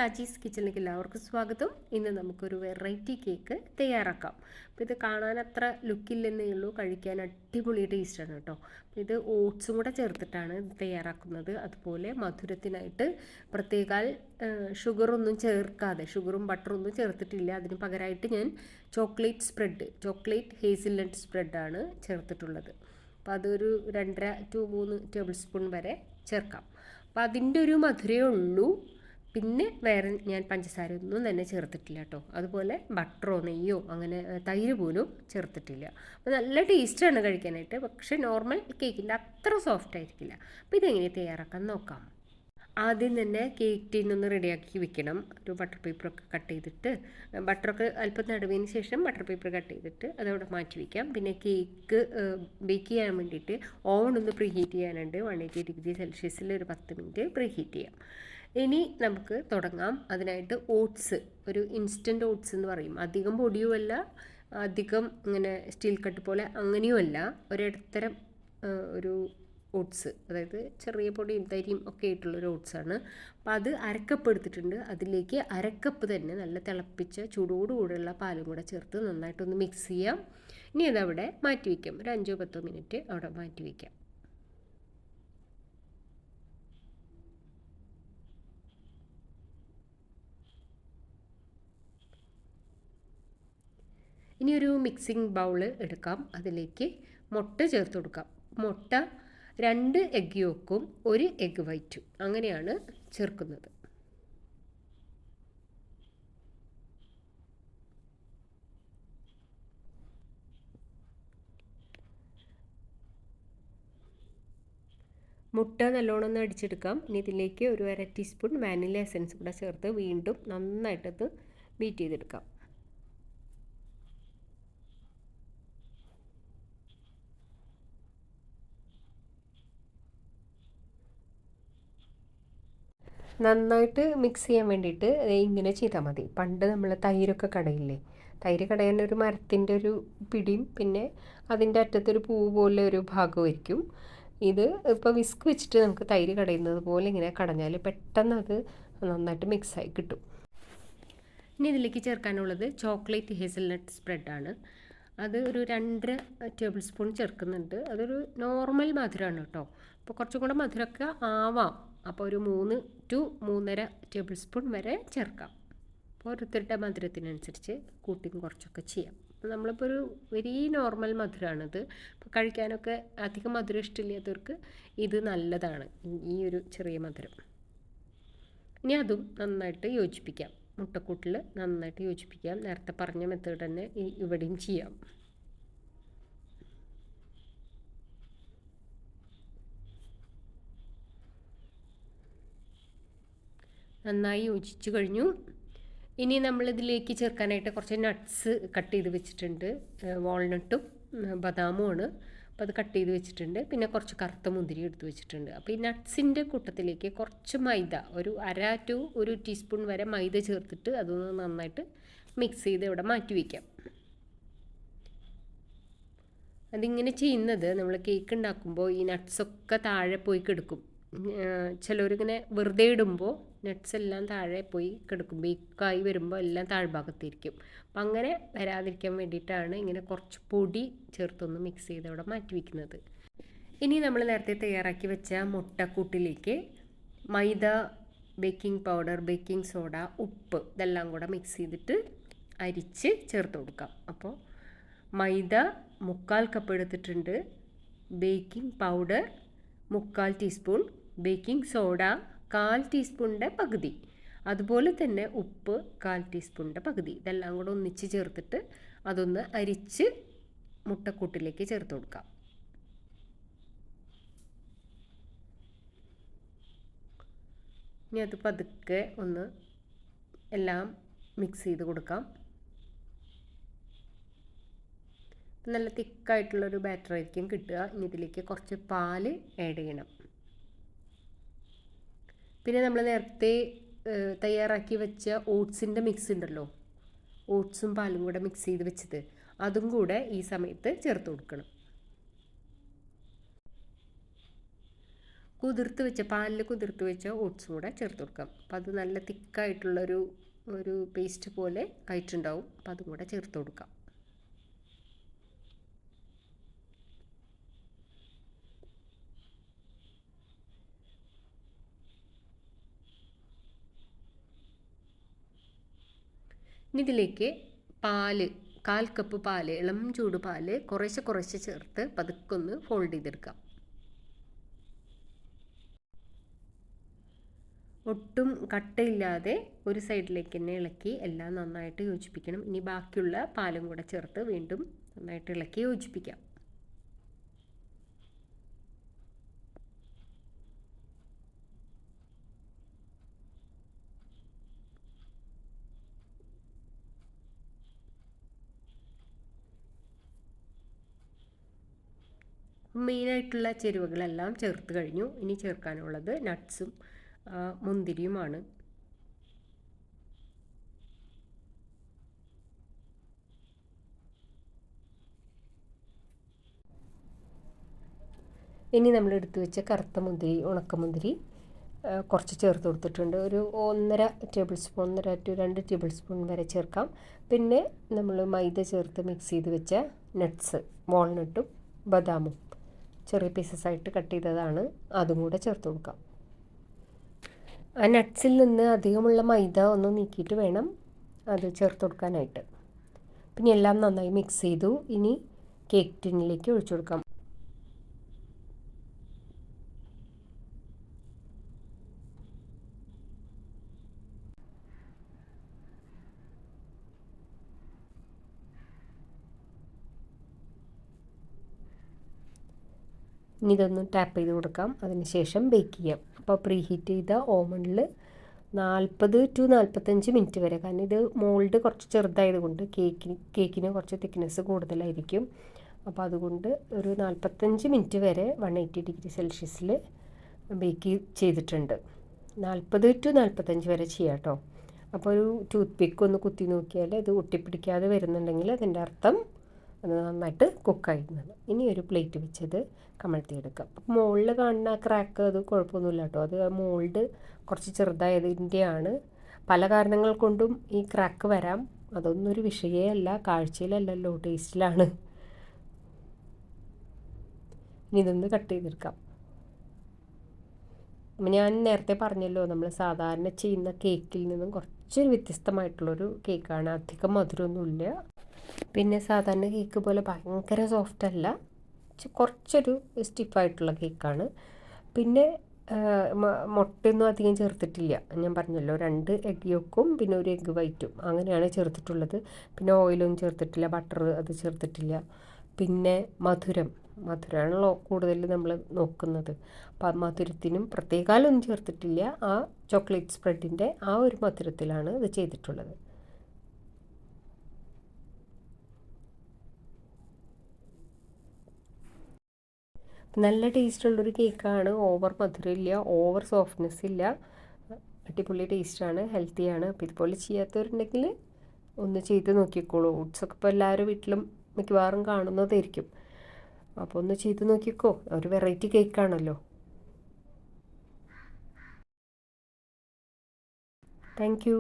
ഷാജീസ് കിച്ചണിലേക്ക് എല്ലാവർക്കും സ്വാഗതം. ഇന്ന് നമുക്കൊരു വെറൈറ്റി കേക്ക് തയ്യാറാക്കാം. അപ്പോൾ ഇത് കാണാൻ അത്ര ലുക്കില്ലെന്നേ ഉള്ളൂ, കഴിക്കാൻ അടിപൊളി ടേസ്റ്റാണ് കേട്ടോ. അപ്പോൾ ഇത് ഓട്സും കൂടെ ചേർത്തിട്ടാണ് ഇത് തയ്യാറാക്കുന്നത്. അതുപോലെ മധുരത്തിനായിട്ട് പ്രത്യേകാൽ ഷുഗറൊന്നും ചേർക്കാതെ, ഷുഗറും ബട്ടറൊന്നും ചേർത്തിട്ടില്ല. അതിന് പകരമായിട്ട് ഞാൻ ചോക്ലേറ്റ് ഹേസിൽനട്ട് സ്പ്രെഡാണ് ചേർത്തിട്ടുള്ളത്. അപ്പോൾ അതൊരു 2.5 to 3 ടേബിൾ സ്പൂൺ വരെ ചേർക്കാം. അപ്പോൾ അതിൻ്റെ ഒരു മധുരമേ ഉള്ളൂ. പിന്നെ വേറെ ഞാൻ പഞ്ചസാര ഒന്നും തന്നെ ചേർത്തിട്ടില്ല കേട്ടോ. അതുപോലെ ബട്ടറോ നെയ്യോ അങ്ങനെ തൈര് പോലും ചേർത്തിട്ടില്ല. അപ്പോൾ നല്ല ടേസ്റ്റാണ് കഴിക്കാനായിട്ട്. പക്ഷേ നോർമൽ കേക്കിൻ്റെ അത്ര സോഫ്റ്റ് ആയിരിക്കില്ല. അപ്പോൾ ഇതെങ്ങനെ തയ്യാറാക്കാൻ നോക്കാം. ആദ്യം തന്നെ കേക്ക് ടീനൊന്ന് റെഡിയാക്കി വെക്കണം. ഒരു ബട്ടർ പേപ്പറൊക്കെ കട്ട് ചെയ്തിട്ട്, ബട്ടറൊക്കെ അല്പം നടുവിന് ശേഷം ബട്ടർ പേപ്പർ കട്ട് ചെയ്തിട്ട് അതവിടെ മാറ്റി വയ്ക്കാം. പിന്നെ കേക്ക് ബേക്ക് ചെയ്യാൻ വേണ്ടിയിട്ട് ഓവൺ ഒന്ന് പ്രീ ഹീറ്റ് ചെയ്യാനുണ്ട്. 180°C ഒരു 10 മിനിറ്റ് പ്രീ ഹീറ്റ് ചെയ്യാം. ഇനി നമുക്ക് തുടങ്ങാം. അതിനായിട്ട് ഓട്സ്, ഒരു ഇൻസ്റ്റൻറ്റ് ഓട്സ് എന്ന് പറയും. അധികം പൊടിയുമല്ല, അധികം ഇങ്ങനെ സ്റ്റീൽ കട്ട് പോലെ അങ്ങനെയുമല്ല, ഒരിടത്തരം ഒരു ഓട്സ്, അതായത് ചെറിയ പൊടിയും തരിയും ഒക്കെ ആയിട്ടുള്ളൊരു ഓട്സാണ്. അപ്പോൾ അത് അരക്കപ്പ് എടുത്തിട്ടുണ്ട്. അതിലേക്ക് അരക്കപ്പ് തന്നെ നല്ല തിളപ്പിച്ച ചൂടോടുകൂടെയുള്ള പാലും കൂടെ ചേർത്ത് നന്നായിട്ടൊന്ന് മിക്സ് ചെയ്യാം. ഇനി അതവിടെ മാറ്റി വയ്ക്കാം. ഒരു 5-10 മിനിറ്റ് അവിടെ മാറ്റി വയ്ക്കാം. ഇനി ഒരു മിക്സിംഗ് ബൗള് എടുക്കാം. അതിലേക്ക് മുട്ട ചേർത്ത് കൊടുക്കാം. മുട്ട 2 എഗ് യോക്കും 1 എഗ് വൈറ്റും അങ്ങനെയാണ് ചേർക്കുന്നത്. മുട്ട നല്ലോണം ഒന്ന് അടിച്ചെടുക്കാം. ഇനി ഇതിലേക്ക് ഒരു 1/2 ടീസ്പൂൺ വാനില എസൻസ് കൂടെ ചേർത്ത് വീണ്ടും നന്നായിട്ടത് ബീറ്റ് ചെയ്തെടുക്കാം. നന്നായിട്ട് മിക്സ് ചെയ്യാൻ വേണ്ടിയിട്ട് ഇങ്ങനെ ചെയ്താൽ മതി. പണ്ട് നമ്മൾ തൈരൊക്കെ കടയില്ലേ, തൈര് കടയാൻ ഒരു മരത്തിൻ്റെ ഒരു പിടിയും പിന്നെ അതിൻ്റെ അറ്റത്തൊരു പൂവ് പോലെ ഒരു ഭാഗമായിരിക്കും. ഇത് ഇപ്പോൾ വിസ്ക് വെച്ചിട്ട് നമുക്ക് തൈര് കടയുന്നത് പോലെ ഇങ്ങനെ കടഞ്ഞാൽ പെട്ടെന്ന് അത് നന്നായിട്ട് മിക്സായി കിട്ടും. ഇനി ഇതിലേക്ക് ചേർക്കാനുള്ളത് ചോക്ലേറ്റ് ഹേസൽനട്ട് സ്പ്രെഡാണ്. അത് ഒരു 2 ടേബിൾ സ്പൂൺ ചേർക്കുന്നുണ്ട്. അതൊരു നോർമൽ മധുരമാണ് കേട്ടോ. അപ്പോൾ കുറച്ചും കൂടെ മധുരമൊക്കെ ആവാം. അപ്പോൾ ഒരു 3 to 3.5 ടേബിൾ സ്പൂൺ വരെ ചേർക്കാം. അപ്പോൾ ഓരോരുത്തരുടെ മധുരത്തിനനുസരിച്ച് കൂട്ടിയും കുറച്ചൊക്കെ ചെയ്യാം. അപ്പോൾ നമ്മളിപ്പോൾ ഒരു വെരി നോർമൽ മധുരമാണിത്. അപ്പോൾ കഴിക്കാനൊക്കെ അധികം മധുരം ഇഷ്ടമില്ലാത്തവർക്ക് ഇത് നല്ലതാണ്, ഈ ഒരു ചെറിയ മധുരം. ഇനി അതും നന്നായിട്ട് യോജിപ്പിക്കാം. മുട്ടക്കൂട്ടിൽ നന്നായിട്ട് യോജിപ്പിക്കാം. നേരത്തെ പറഞ്ഞ മെത്തേഡ് തന്നെ ഇവിടെയും ചെയ്യാം. നന്നായി യോജിച്ചു കഴിഞ്ഞു. ഇനി നമ്മളിതിലേക്ക് ചേർക്കാനായിട്ട് കുറച്ച് നട്ട്സ് കട്ട് ചെയ്ത് വെച്ചിട്ടുണ്ട്. വാൾനട്ടും ബദാമുമാണ്. അപ്പോൾ അത് കട്ട് ചെയ്ത് വെച്ചിട്ടുണ്ട്. പിന്നെ കുറച്ച് കറുത്ത മുന്തിരി എടുത്ത് വെച്ചിട്ടുണ്ട്. അപ്പോൾ ഈ നട്ട്സിൻ്റെ കൂട്ടത്തിലേക്ക് കുറച്ച് മൈദ, ഒരു 1/2 to 1 ടീസ്പൂൺ വരെ മൈദ ചേർത്തിട്ട് അതൊന്ന് നന്നായിട്ട് മിക്സ് ചെയ്ത് ഇവിടെ മാറ്റി വയ്ക്കാം. അതിങ്ങനെ ചെയ്യുന്നത് നമ്മൾ കേക്ക് ഉണ്ടാക്കുമ്പോൾ ഈ നട്ട്സൊക്കെ താഴെ പോയി കിടക്കും. ചിലവരിങ്ങനെ വെറുതെ ഇടുമ്പോൾ നട്ട്സ് എല്ലാം താഴെ പോയി കിടക്കും. ബേക്കായി വരുമ്പോൾ എല്ലാം താഴ്ഭാഗത്തിരിക്കും. അപ്പം അങ്ങനെ വരാതിരിക്കാൻ വേണ്ടിയിട്ടാണ് ഇങ്ങനെ കുറച്ച് പൊടി ചേർത്തൊന്ന് മിക്സ് ചെയ്ത് അവിടെ മാറ്റി വയ്ക്കുന്നത്. ഇനി നമ്മൾ നേരത്തെ തയ്യാറാക്കി വെച്ച മുട്ടക്കൂട്ടിലേക്ക് മൈദ, ബേക്കിംഗ് പൗഡർ, ബേക്കിംഗ് സോഡ, ഉപ്പ് ഇതെല്ലാം കൂടെ മിക്സ് ചെയ്തിട്ട് അരിച്ച് ചേർത്ത് കൊടുക്കാം. അപ്പോൾ മൈദ 1/4 കപ്പ് എടുത്തിട്ടുണ്ട്, baking powder 1/4 teaspoon, baking soda 1/4 ടീസ്പൂണിൻ്റെ പകുതി, അതുപോലെ തന്നെ ഉപ്പ് 1/4 ടീസ്പൂണിൻ്റെ പകുതി. ഇതെല്ലാം കൂടെ ഒന്നിച്ച് ചേർത്തിട്ട് അതൊന്ന് അരിച്ച് മുട്ടക്കൂട്ടിലേക്ക് ചേർത്ത് കൊടുക്കാം. ഇനി അത് പതുക്കെ ഒന്ന് എല്ലാം മിക്സ് ചെയ്ത് കൊടുക്കാം. നല്ല തിക്കായിട്ടുള്ളൊരു ബാറ്റർ ആയിരിക്കും കിട്ടുക. ഇനി ഇതിലേക്ക് കുറച്ച് പാല് ആഡ് ചെയ്യണം. പിന്നെ നമ്മൾ നേരത്തെ തയ്യാറാക്കി വെച്ച ഓട്സിൻ്റെ മിക്സ് ഉണ്ടല്ലോ, ഓട്സും പാലും കൂടെ മിക്സ് ചെയ്ത് വെച്ചത്, അതും കൂടെ ഈ സമയത്ത് ചേർത്ത് കൊടുക്കണം. പാലിൽ കുതിർത്ത് വെച്ച ഓട്സും കൂടെ ചേർത്ത് കൊടുക്കാം. അപ്പോൾ അത് നല്ല ഒരു പേസ്റ്റ് പോലെ ആയിട്ടുണ്ടാവും. അപ്പോൾ അതും കൂടെ ചേർത്ത് കൊടുക്കാം. ഇനി ഇതിലേക്ക് പാല് 1/4 കപ്പ് പാല്, ഇളം ചൂട് പാല് കുറേശ്ശെ ചേർത്ത് പതുക്കൊന്ന് ഫോൾഡ് ചെയ്തെടുക്കാം. ഒട്ടും കട്ടയില്ലാതെ ഒരു സൈഡിലേക്ക് തന്നെ ഇളക്കി എല്ലാം നന്നായിട്ട് യോജിപ്പിക്കണം. ഇനി ബാക്കിയുള്ള പാലും കൂടെ ചേർത്ത് വീണ്ടും നന്നായിട്ട് ഇളക്കി യോജിപ്പിക്കാം. മെയിനായിട്ടുള്ള ചേരുവകളെല്ലാം ചേർത്ത് കഴിഞ്ഞു. ഇനി ചേർക്കാനുള്ളത് നട്ട്സും മുന്തിരിയുമാണ്. ഇനി നമ്മൾ എടുത്തു വെച്ച കറുത്ത മുന്തിരി, ഉണക്കമുന്തിരി കുറച്ച് ചേർത്ത് കൊടുത്തിട്ടുണ്ട്. ഒരു 1.5 table spoon, 1.5 to 2 table spoon വരെ ചേർക്കാം. പിന്നെ നമ്മൾ മൈദ ചേർത്ത് മിക്സ് ചെയ്ത് വെച്ച നട്ട്സ്, വാൾനട്ടും ബദാമും ചെറിയ പീസസ് ആയിട്ട് കട്ട് ചെയ്തതാണ്, അതും കൂടെ ചേർത്ത് കൊടുക്കാം. ആ നട്ട്സിൽ നിന്ന് അധികമുള്ള മൈദ ഒന്ന് നീക്കിയിട്ട് വേണം അത് ചേർത്ത് കൊടുക്കാനായിട്ട്. പിന്നെ എല്ലാം നന്നായി മിക്സ് ചെയ്തു. ഇനി കേക്ക് ടിന്നിലേക്ക് ഒഴിച്ചു കൊടുക്കാം. ഇനി ഇതൊന്ന് ടാപ്പ് ചെയ്ത് കൊടുക്കാം. അതിനുശേഷം ബേക്ക് ചെയ്യാം. അപ്പോൾ പ്രീ ഹീറ്റ് ചെയ്ത ഓവനിൽ 40 to 45 മിനിറ്റ് വരെ, കാരണം ഇത് മോൾഡ് കുറച്ച് ചെറുതായതുകൊണ്ട് കേക്കിന് കുറച്ച് തിക്നെസ് കൂടുതലായിരിക്കും. അപ്പോൾ അതുകൊണ്ട് ഒരു 45 മിനിറ്റ് വരെ 180 ഡിഗ്രി സെൽഷ്യസിൽ ബേക്ക് ചെയ്തിട്ടുണ്ട്. 40 to 45 വരെ ചെയ്യാം കേട്ടോ. അപ്പോൾ ഒരു ടൂത്ത് പിക്ക് ഒന്ന് കുത്തി നോക്കിയാൽ ഇത് ഒട്ടിപ്പിടിക്കാതെ വരുന്നുണ്ടെങ്കിൽ അതിൻ്റെ അർത്ഥം അത് നന്നായിട്ട് കുക്കായിരുന്നത്. ഇനി ഒരു പ്ലേറ്റ് വെച്ചത് കമഴ്ത്തിയെടുക്കാം. അപ്പോൾ മുകളിൽ കാണുന്ന ക്രാക്ക് അത് കുഴപ്പമൊന്നുമില്ല കേട്ടോ. അത് മോൾഡ് കുറച്ച് ചെറുതായതിൻ്റെയാണ്. പല കാരണങ്ങൾ കൊണ്ടും ഈ ക്രാക്ക് വരാം. അതൊന്നും ഒരു വിഷയമല്ല, കാഴ്ചയിലല്ലല്ലോ, ടേസ്റ്റിലാണ്. ഇനി ഇതൊന്ന് കട്ട് ചെയ്തെടുക്കാം. ഞാൻ നേരത്തെ പറഞ്ഞല്ലോ, നമ്മൾ സാധാരണ ചെയ്യുന്ന കേക്കിൽ നിന്നും കുറച്ചൊരു വ്യത്യസ്തമായിട്ടുള്ളൊരു കേക്കാണ്. അധികം മധുരമൊന്നുമില്ല. പിന്നെ സാധാരണ കേക്ക് പോലെ ഭയങ്കര സോഫ്റ്റ് അല്ല, കുറച്ചൊരു സ്റ്റിഫായിട്ടുള്ള കേക്കാണ്. പിന്നെ മുട്ടയൊന്നും അധികം ചേർത്തിട്ടില്ല. ഞാൻ പറഞ്ഞല്ലോ, 2 എഗ് യോക്കും പിന്നെ 1 എഗ് വൈറ്റും അങ്ങനെയാണ് ചേർത്തിട്ടുള്ളത്. പിന്നെ ഓയിലൊന്നും ചേർത്തിട്ടില്ല, ബട്ടർ അത് ചേർത്തിട്ടില്ല. പിന്നെ മധുരമാണല്ലോ കൂടുതൽ നമ്മൾ നോക്കുന്നത്. അപ്പം മധുരത്തിനും പ്രത്യേകാലൊന്നും ചേർത്തിട്ടില്ല. ആ ചോക്ലേറ്റ് സ്പ്രെഡിൻ്റെ ആ ഒരു മധുരത്തിലാണ് ഇത് ചെയ്തിട്ടുള്ളത്. നല്ല ടേസ്റ്റുള്ളൊരു കേക്കാണ്. ഓവർ മധുരമില്ല, ഓവർ സോഫ്റ്റ്നെസ് ഇല്ല, അടിപൊളി ടേസ്റ്റാണ്, ഹെൽത്തിയാണ്. അപ്പോൾ ഇതുപോലെ ചെയ്യാത്തവരുണ്ടെങ്കിൽ ഒന്ന് ചെയ്ത് നോക്കിക്കോളൂ. ഓട്സൊക്കെ ഇപ്പോൾ എല്ലാവരും വീട്ടിലും മിക്കവാറും കാണുന്നതായിരിക്കും. അപ്പോൾ ഒന്ന് ചെയ്ത് നോക്കിക്കോ, ഒരു വെറൈറ്റി കേക്കാണല്ലോ. Thank you.